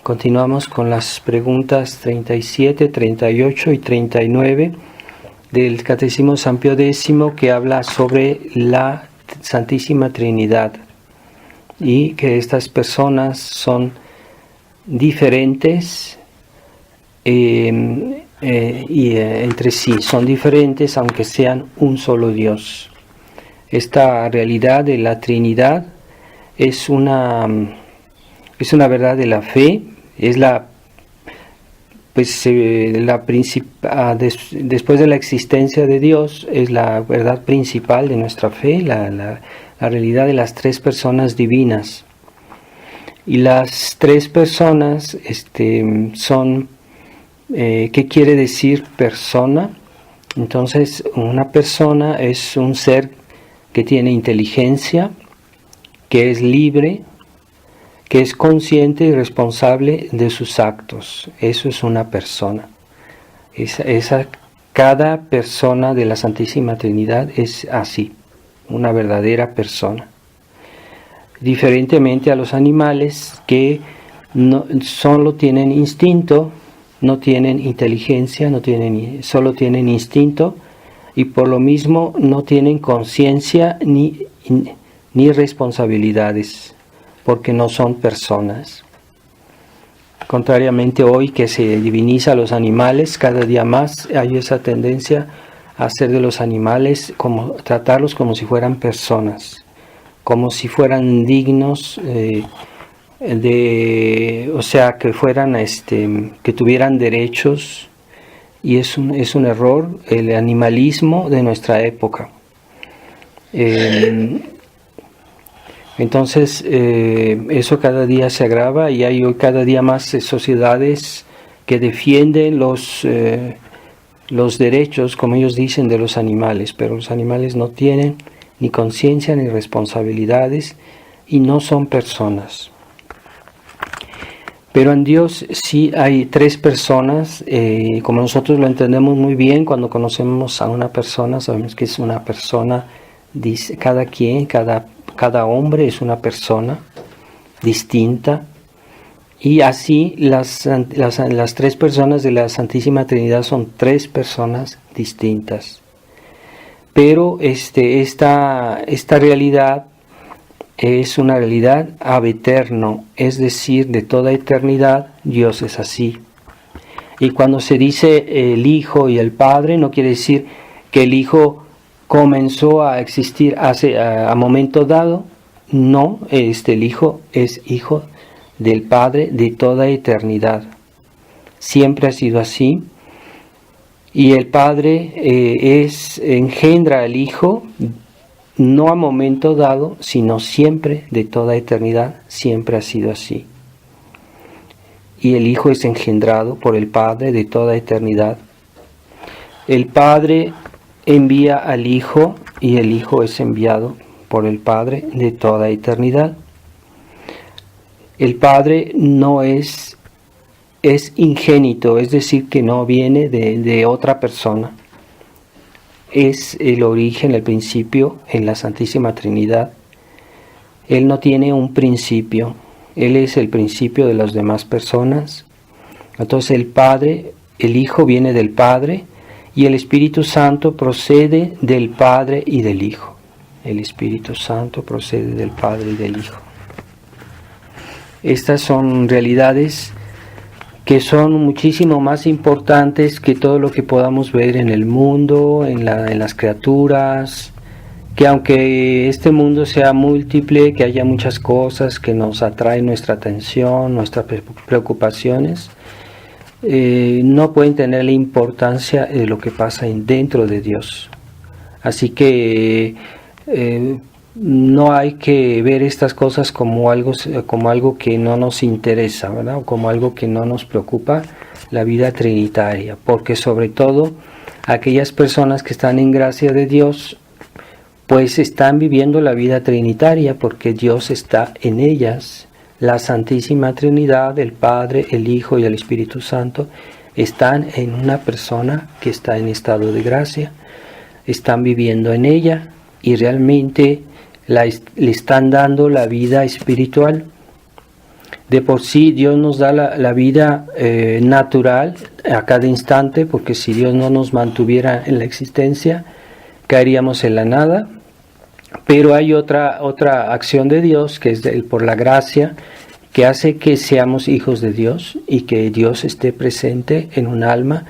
Continuamos con las preguntas 37, 38 y 39 del Catecismo San Pío X, que habla sobre la Santísima Trinidad y que estas personas son diferentes y entre sí, son diferentes aunque sean un solo Dios. Esta realidad de la Trinidad es una verdad de la fe, es después de la existencia de Dios, es la verdad principal de nuestra fe, la realidad de las tres personas divinas. Y las tres personas son, ¿qué quiere decir persona? Entonces, una persona es un ser que tiene inteligencia, que es libre, que es consciente y responsable de sus actos. Eso es una persona. Cada persona de la Santísima Trinidad es así, una verdadera persona. Diferentemente a los animales que solo tienen instinto, no tienen inteligencia, solo tienen instinto y por lo mismo no tienen conciencia ni responsabilidades, porque no son personas. Contrariamente hoy que se diviniza a los animales, cada día más hay esa tendencia a hacer de los animales, tratarlos como si fueran personas, como si fueran dignos, o sea, que fueran, que tuvieran derechos, y es un error, el animalismo de nuestra época. Entonces, eso cada día se agrava y hay hoy cada día más sociedades que defienden los derechos, como ellos dicen, de los animales, pero los animales no tienen ni conciencia ni responsabilidades y no son personas. Pero en Dios sí hay tres personas, como nosotros lo entendemos muy bien, cuando conocemos a una persona, sabemos que es una persona, dice cada hombre es una persona distinta, y así las tres personas de la Santísima Trinidad son tres personas distintas. Pero esta realidad es una realidad ab eterno, es decir, de toda eternidad Dios es así. Y cuando se dice el Hijo y el Padre, no quiere decir que el Hijo comenzó a existir a momento dado. No, el Hijo es Hijo del Padre de toda eternidad. Siempre ha sido así. Y el Padre engendra al Hijo no a momento dado, sino siempre, de toda eternidad, siempre ha sido así. Y el Hijo es engendrado por el Padre de toda eternidad. El Padre envía al Hijo y el Hijo es enviado por el Padre de toda eternidad. El Padre no es ingénito, es decir, que no viene de otra persona. Es el origen, el principio en la Santísima Trinidad. Él no tiene un principio, Él es el principio de las demás personas. Entonces el Hijo viene del Padre y el Espíritu Santo procede del Padre y del Hijo. El Espíritu Santo procede del Padre y del Hijo. Estas son realidades que son muchísimo más importantes que todo lo que podamos ver en el mundo, en las criaturas, que aunque este mundo sea múltiple, que haya muchas cosas que nos atraen nuestra atención, nuestras preocupaciones, no pueden tener la importancia de lo que pasa dentro de Dios. Así que no hay que ver estas cosas como algo que no nos interesa, ¿verdad? O como algo que no nos preocupa, la vida trinitaria, porque sobre todo aquellas personas que están en gracia de Dios, pues están viviendo la vida trinitaria, porque Dios está en ellas. La Santísima Trinidad, el Padre, el Hijo y el Espíritu Santo, están en una persona que está en estado de gracia, están viviendo en ella y realmente le están dando la vida espiritual. De por sí Dios nos da la vida natural a cada instante, porque si Dios no nos mantuviera en la existencia, caeríamos en la nada. Pero hay otra acción de Dios, que es por la gracia, que hace que seamos hijos de Dios y que Dios esté presente en un alma,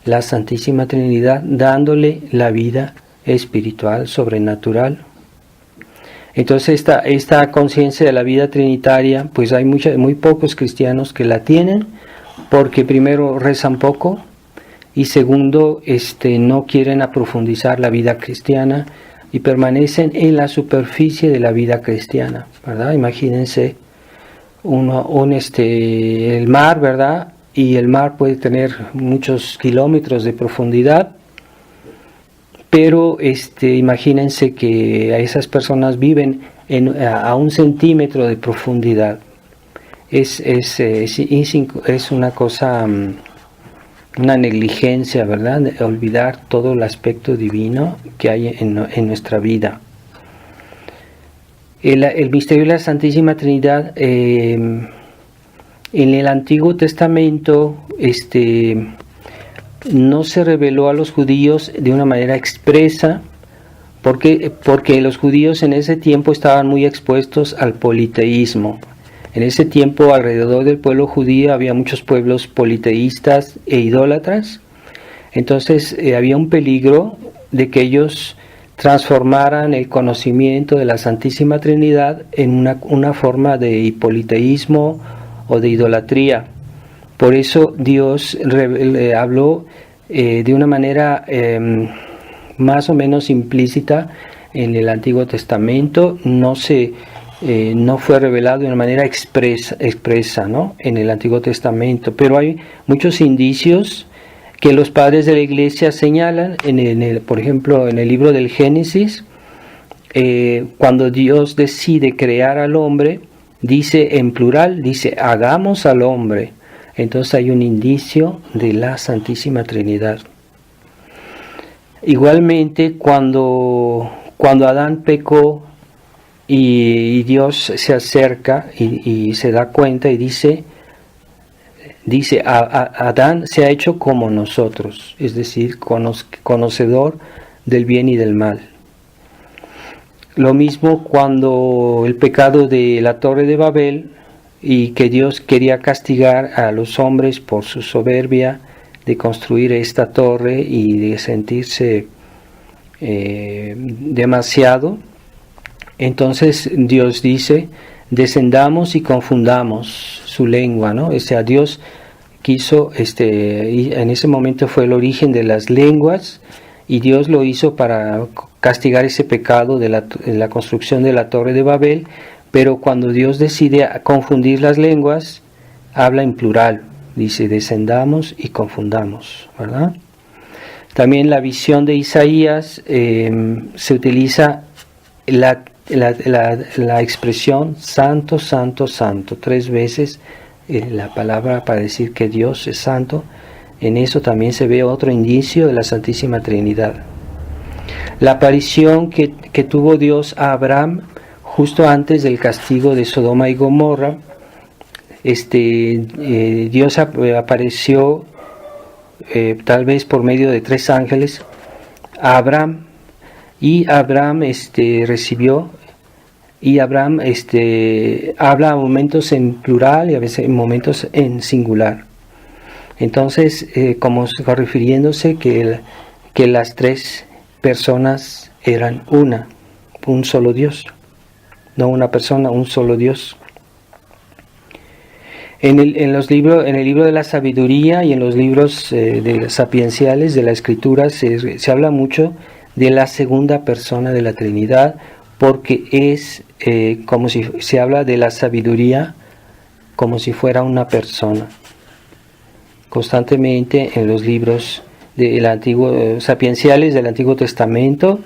la Santísima Trinidad, dándole la vida espiritual, sobrenatural. Entonces esta conciencia de la vida trinitaria, pues hay muy pocos cristianos que la tienen, porque primero rezan poco y segundo no quieren aprofundizar la vida cristiana y permanecen en la superficie de la vida cristiana, ¿verdad? Imagínense el mar, ¿verdad? Y el mar puede tener muchos kilómetros de profundidad, pero imagínense que a esas personas viven a 1 centímetro de profundidad. Es una cosa, una negligencia, ¿verdad? De olvidar todo el aspecto divino que hay en nuestra vida. El misterio de la Santísima Trinidad, en el Antiguo Testamento, no se reveló a los judíos de una manera expresa, porque los judíos en ese tiempo estaban muy expuestos al politeísmo. En ese tiempo, alrededor del pueblo judío había muchos pueblos politeístas e idólatras. Entonces había un peligro de que ellos transformaran el conocimiento de la Santísima Trinidad en una forma de politeísmo o de idolatría. Por eso Dios habló de una manera más o menos implícita en el Antiguo Testamento. No fue revelado de una manera expresa, ¿no? En el Antiguo Testamento, pero hay muchos indicios que los padres de la Iglesia señalan, por ejemplo, en el libro del Génesis, cuando Dios decide crear al hombre, dice en plural, dice, hagamos al hombre. Entonces hay un indicio de la Santísima Trinidad. Igualmente, cuando Adán pecó y Dios se acerca y se da cuenta y dice, Adán se ha hecho como nosotros, es decir, conocedor del bien y del mal. Lo mismo cuando el pecado de la Torre de Babel, y que Dios quería castigar a los hombres por su soberbia de construir esta torre y de sentirse demasiado. Entonces Dios dice, descendamos y confundamos su lengua, ¿no? O sea, Dios quiso, y en ese momento fue el origen de las lenguas, y Dios lo hizo para castigar ese pecado de la construcción de la Torre de Babel. Pero cuando Dios decide confundir las lenguas, habla en plural, dice descendamos y confundamos, ¿verdad? También la visión de Isaías se utiliza la expresión santo, santo, santo, 3 veces la palabra para decir que Dios es santo. En eso también se ve otro indicio de la Santísima Trinidad. La aparición que tuvo Dios a Abraham justo antes del castigo de Sodoma y Gomorra, Dios apareció tal vez por medio de 3 ángeles a Abraham, y Abraham recibió, y Abraham habla a momentos en plural y a veces en momentos en singular. Entonces, como refiriéndose que las 3 personas eran un solo Dios. No una persona, un solo Dios. En el libro de la sabiduría y en los libros sapienciales de la Escritura se habla mucho de la segunda persona de la Trinidad, porque es como si se habla de la sabiduría como si fuera una persona. Constantemente en los libros sapienciales del Antiguo Testamento.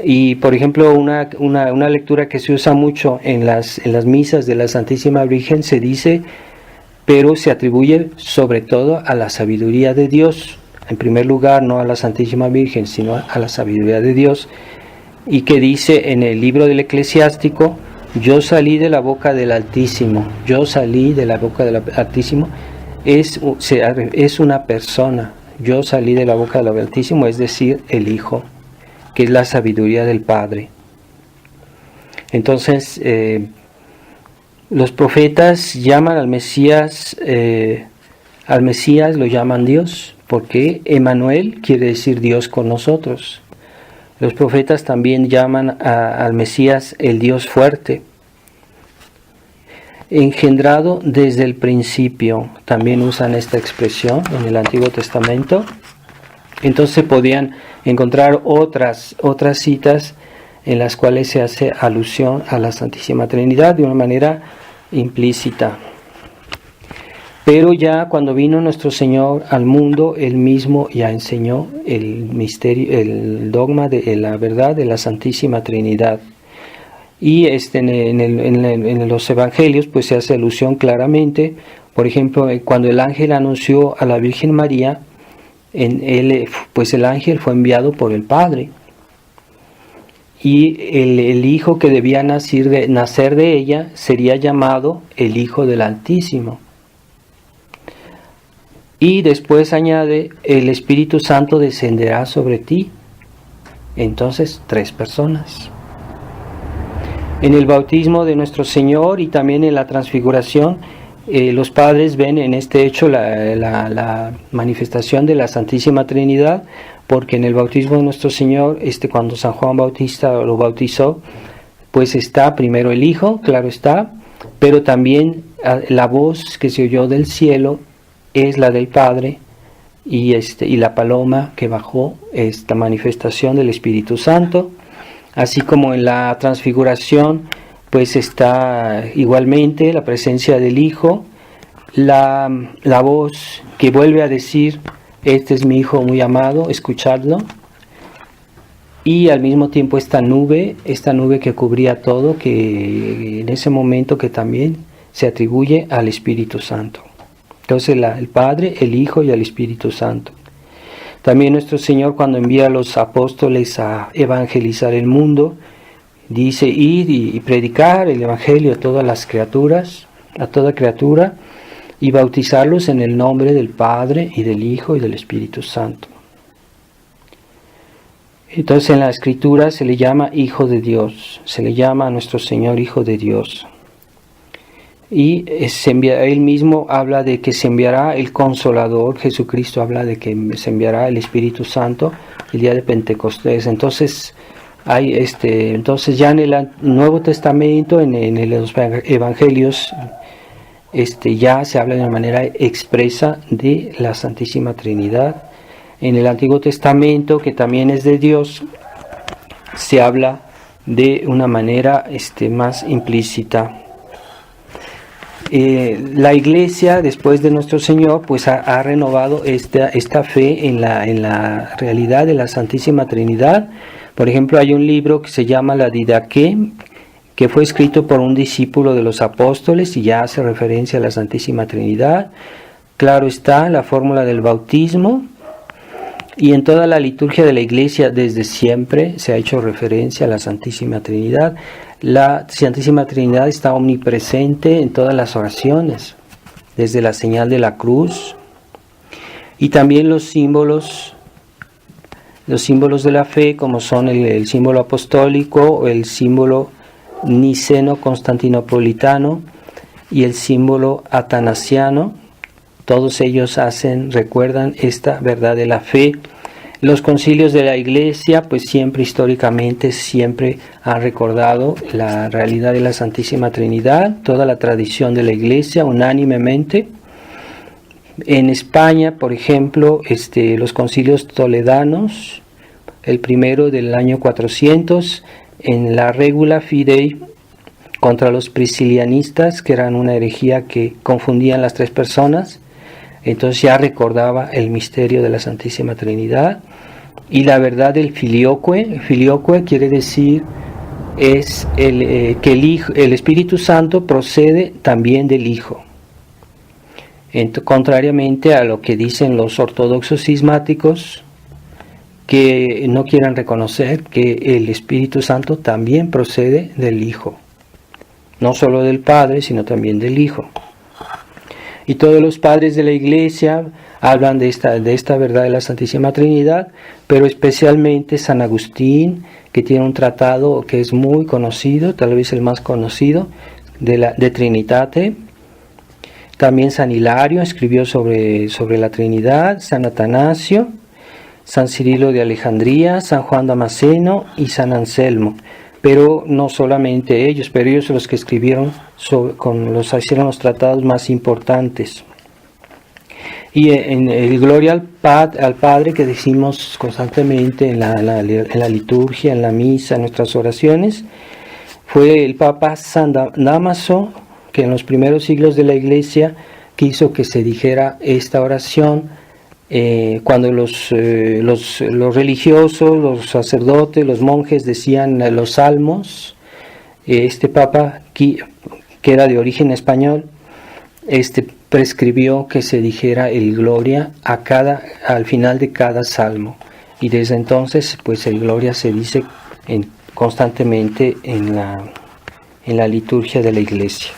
Y por ejemplo una lectura que se usa mucho en las misas de la Santísima Virgen, se dice, pero se atribuye sobre todo a la sabiduría de Dios, en primer lugar no a la Santísima Virgen, sino a la sabiduría de Dios, y que dice en el libro del Eclesiástico, yo salí de la boca del Altísimo, yo salí de la boca del Altísimo, es una persona. Yo salí de la boca del Altísimo, es decir, el Hijo, que es la sabiduría del Padre. Entonces, los profetas llaman al Mesías lo llaman Dios, porque Emmanuel quiere decir Dios con nosotros. Los profetas también llaman al Mesías el Dios fuerte. Engendrado desde el principio, también usan esta expresión en el Antiguo Testamento. Entonces podían encontrar otras citas en las cuales se hace alusión a la Santísima Trinidad de una manera implícita. Pero ya cuando vino nuestro Señor al mundo, Él mismo ya enseñó el misterio, el dogma de la verdad de la Santísima Trinidad. Y en los Evangelios pues se hace alusión claramente, por ejemplo, cuando el ángel anunció a la Virgen María, pues el ángel fue enviado por el Padre. Y el hijo que debía nacer de ella sería llamado el Hijo del Altísimo. Y después añade, el Espíritu Santo descenderá sobre ti. Entonces, 3 personas. En el bautismo de nuestro Señor y también en la transfiguración, los padres ven en este hecho la manifestación de la Santísima Trinidad, porque en el bautismo de nuestro Señor, cuando San Juan Bautista lo bautizó, pues está primero el Hijo, claro está, pero también la voz que se oyó del cielo es la del Padre, y la paloma que bajó, esta manifestación del Espíritu Santo. Así como en la transfiguración, pues está igualmente la presencia del Hijo, la voz que vuelve a decir, este es mi Hijo muy amado, escuchadlo. Y al mismo tiempo esta nube que cubría todo, que en ese momento que también se atribuye al Espíritu Santo. Entonces el Padre, el Hijo y el Espíritu Santo. También nuestro Señor, cuando envía a los apóstoles a evangelizar el mundo, dice, id y predicar el Evangelio a todas las criaturas, a toda criatura, y bautizarlos en el nombre del Padre y del Hijo y del Espíritu Santo. Entonces en la Escritura se le llama Hijo de Dios, se le llama a nuestro Señor Hijo de Dios. Y Él mismo habla de que se enviará el Consolador. Jesucristo habla de que se enviará el Espíritu Santo el día de Pentecostés. Entonces ya en el Nuevo Testamento, en los Evangelios, ya se habla de una manera expresa de la Santísima Trinidad. En el Antiguo Testamento, que también es de Dios, se habla de una manera más implícita. La Iglesia, después de nuestro Señor, pues ha renovado esta fe en la realidad de la Santísima Trinidad. Por ejemplo, hay un libro que se llama la Didaqué, que fue escrito por un discípulo de los apóstoles y ya hace referencia a la Santísima Trinidad. Claro está, la fórmula del bautismo. Y en toda la liturgia de la Iglesia desde siempre se ha hecho referencia a la Santísima Trinidad. La Santísima Trinidad está omnipresente en todas las oraciones, desde la señal de la cruz y también los símbolos de la fe, como son el símbolo apostólico, el símbolo niceno-constantinopolitano y el símbolo atanasiano. Todos ellos recuerdan esta verdad de la fe. Los concilios de la Iglesia, pues históricamente han recordado la realidad de la Santísima Trinidad, toda la tradición de la Iglesia unánimemente. En España, por ejemplo, los concilios toledanos, el primero del año 400, en la Regula Fidei contra los priscilianistas, que eran una herejía que confundían las 3 personas. Entonces ya recordaba el misterio de la Santísima Trinidad y la verdad del filioque. Filioque quiere decir que el Espíritu Santo procede también del Hijo. Contrariamente a lo que dicen los ortodoxos cismáticos, que no quieran reconocer que el Espíritu Santo también procede del Hijo. no solo del Padre, sino también del Hijo. Y todos los padres de la Iglesia hablan de esta verdad de la Santísima Trinidad, pero especialmente San Agustín, que tiene un tratado que es muy conocido, tal vez el más conocido, de Trinitate. También San Hilario escribió sobre la Trinidad, San Atanasio, San Cirilo de Alejandría, San Juan Damasceno y San Anselmo. Pero no solamente ellos, pero ellos son los que escribieron, hicieron los tratados más importantes. Y en el Gloria al Padre que decimos constantemente en la liturgia, en la misa, en nuestras oraciones, fue el Papa San Dámaso, que en los primeros siglos de la Iglesia quiso que se dijera esta oración cuando los religiosos, los sacerdotes, los monjes decían los salmos. Este Papa, que era de origen español, prescribió que se dijera el Gloria al final de cada salmo, y desde entonces pues el Gloria se dice constantemente en la liturgia de la Iglesia.